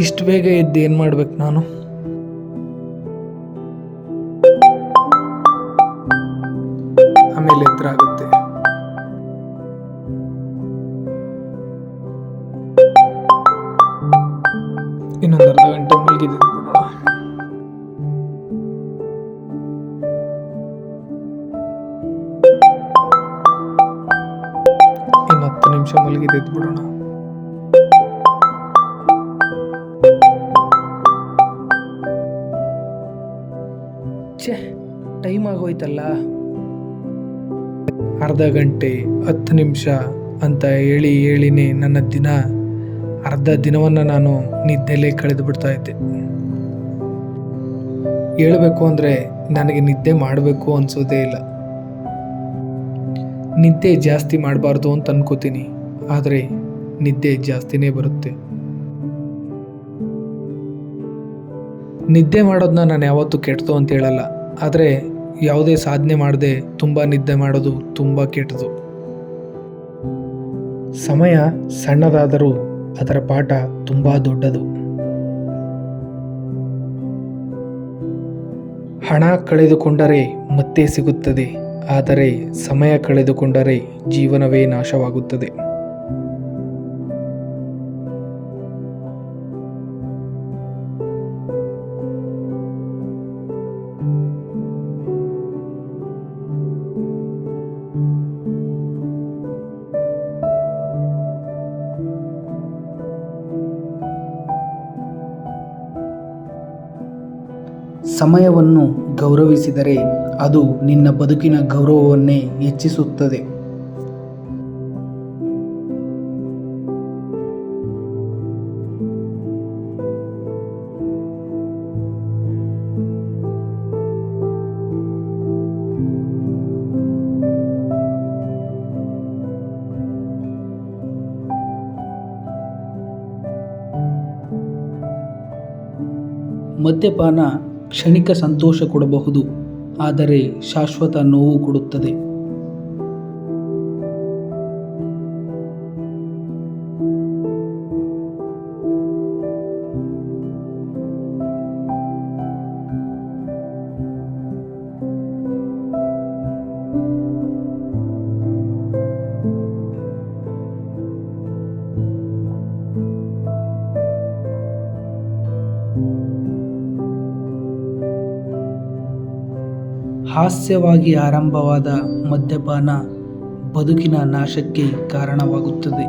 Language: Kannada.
ಇಷ್ಟು ಬೇಗ ಎದ್ದು ಏನು ಮಾಡ್ಬೇಕು ನಾನು? ಆಮೇಲೆ ಎತ್ತರ ಆಗುತ್ತೆ. ಇನ್ನೊಂದು ಅರ್ಧ ಗಂಟೆ ಮಲಗಿದ್ದು ಬಿಡೋಣ. ಇನ್ನು 10 ನಿಮಿಷ ಮಲಗಿದ್ದು ಬಿಡೋಣ. ಟೈಮ್ ಆಗೋಯ್ತಲ್ಲ. ಅರ್ಧ ಗಂಟೆ 10 ನಿಮಿಷ ಅಂತ ಹೇಳಿನೇ ನನ್ನ ಅರ್ಧ ದಿನವನ್ನು ನಾನು ನಿದ್ದೆಲೇ ಕಳೆದು ಬಿಡ್ತಾ ಇದ್ದೆ. ಹೇಳಬೇಕು ಅಂದರೆ ನನಗೆ ನಿದ್ದೆ ಮಾಡಬೇಕು ಅನಿಸೋದೇ ಇಲ್ಲ. ನಿದ್ದೆ ಜಾಸ್ತಿ ಮಾಡಬಾರ್ದು ಅಂತ ಅನ್ಕೋತೀನಿ, ಆದರೆ ನಿದ್ದೆ ಜಾಸ್ತಿನೇ ಬರುತ್ತೆ. ನಿದ್ದೆ ಮಾಡೋದನ್ನ ನಾನು ಯಾವತ್ತೂ ಕೆಟ್ಟದು ಅಂತ ಹೇಳಲ್ಲ, ಆದರೆ ಯಾವುದೇ ಸಾಧನೆ ಮಾಡದೆ ತುಂಬ ನಿದ್ದೆ ಮಾಡೋದು ತುಂಬ ಕೆಟ್ಟದು. ಸಮಯ ಸಣ್ಣದಾದರೂ ಅದರ ಪಾಠ ತುಂಬ ದೊಡ್ಡದು. ಹಣ ಕಳೆದುಕೊಂಡರೆ ಮತ್ತೆ ಸಿಗುತ್ತದೆ, ಆದರೆ ಸಮಯ ಕಳೆದುಕೊಂಡರೆ ಜೀವನವೇ ನಾಶವಾಗುತ್ತದೆ. ಸಮಯವನ್ನು ಗೌರವಿಸಿದರೆ ಅದು ನಿನ್ನ ಬದುಕಿನ ಗೌರವವನ್ನೇ ಹೆಚ್ಚಿಸುತ್ತದೆ. ಮದ್ಯಪಾನ ಕ್ಷಣಿಕ ಸಂತೋಷ ಕೊಡಬಹುದು, ಆದರೆ ಶಾಶ್ವತ ನೋವು ಕೊಡುತ್ತದೆ. ಹಾಸ್ಯವಾಗಿ ಆರಂಭವಾದ ಮದ್ಯಪಾನ ಬದುಕಿನ ನಾಶಕ್ಕೆ ಕಾರಣವಾಗುತ್ತದೆ.